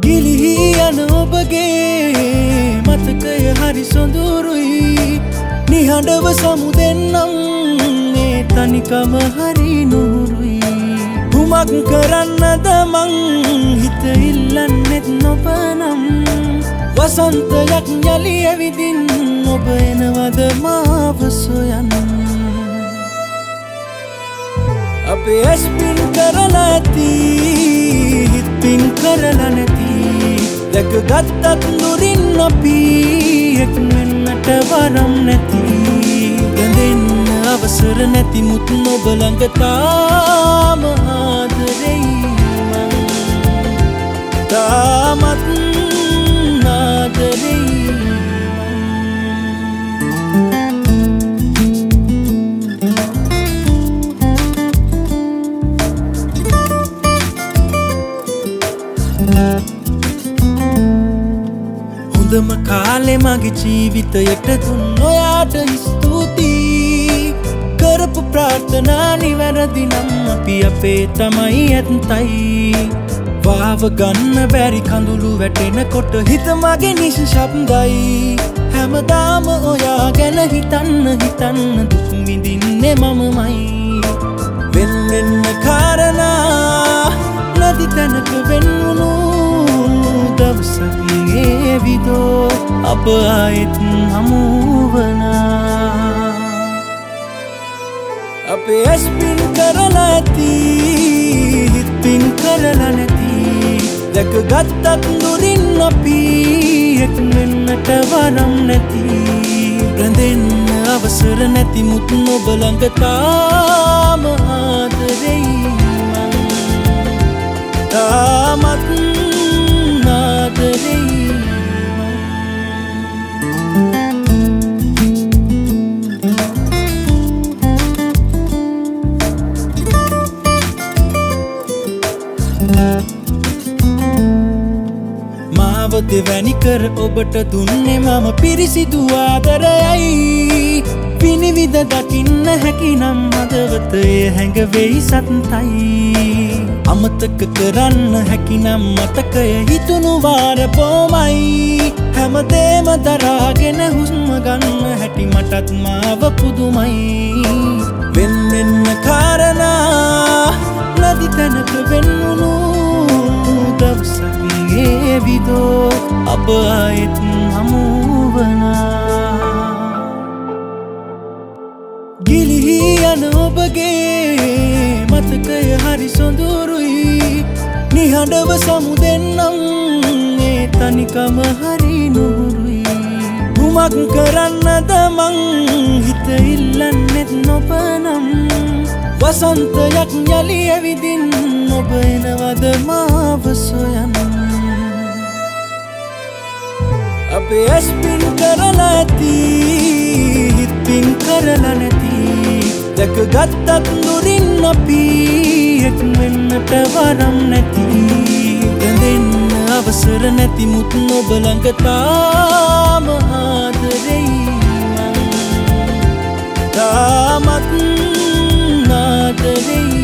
ගිලිහි යන ඔබගේ මතකය හරි සොඳුරුයි නිහඬව සමුදෙන්නම් මේ තනිකම හරි නුරුයි කුමක් කරන්නද මං හිත ඉල්ලන්නෙත් නොබනම් වසන්තයක් යලි ඇවිදින් ඔබ එනවද මාව සොයන්න අපේ ඇස් පින් කරලා ඇති හිත් පින් කරලා නැති දැකගත්තත් දුරින් අපි එක් වෙන්නට වරම් නැති ගැඳෙන්න අවසර නැති මුත් ඔබ ළඟ තාම ආදරෙයි මං තාමත් ආදරෙයි හොඳම කාලේ මගේ ජීවිතයට දුන්න ඔයාට ස්තුතියි කරපු ප්‍රාර්ථනා නිවැරදි නම් අපි අපේ තමයි ඇත්තයි වාව ගන්න බැරි කඳුළු වැටෙනකොට හිත මගේ නිශ්ශබ්දයි හැමදාම ඔයා ගැන හිතන්න දුක් විඳින්නේ මමමයි වෙන්න කාරණා නැති තැනක වෙන්නුණු දවසක් ඒවිදෝ අප ආයෙත් හමුවනා අපේ ඇස් පින් කරලා ඇති හිත් පින් කරලා නැති දැකගත්තත් දුරින් අපි එක් වෙන්නට වරම් නැති රැඳෙන්න අවසර නැති මුත් ඔබ ළඟ තාම ආදරෙයි මං තාමත් ආදරෙයි මාව දෙවැනි කර ඔබට දුන්නේ මම පිරිසිදු ආදරයයි පිනිවිද දකින්න හැකිනම් හදවතේ හැඟවෙයි සත්‍යයි අමතක කරන්න හැකිනම් මතකය හිතුණු වාර බොමයි හැමදේම දරාගෙන හුස්ම ගන්න හැටි මටත් මාව පුදුමයි වෙන්න කාරණා නැති තැනක වෙන්නුණු දවසක් ඒවිදෝ අප ආයෙත් හමුවනා ගිලිහි යන ඔබගේ මතකය හරි සොඳුරුයි නිහඬව සමුදෙන්නම් මේ තනිකම හරි නුරුයි කුමක් කරන්නද මං හිත ඉල්ලන්නෙත් නොබනම් වසන්තයක් යලි ඇවිදින් ඔබ එනවද මාව සොයන්න අපේ ඇස් පින් කරලා ඇති හිත් පින් කරලා නැති දැකගත්තත් දුරින් අපි එක් වෙන්නට වරම් නැති ගැඳෙන්න අවසර නැති මුත් ඔබ ළඟ තාම ආදරෙයි මං තාමත් ආදරෙයි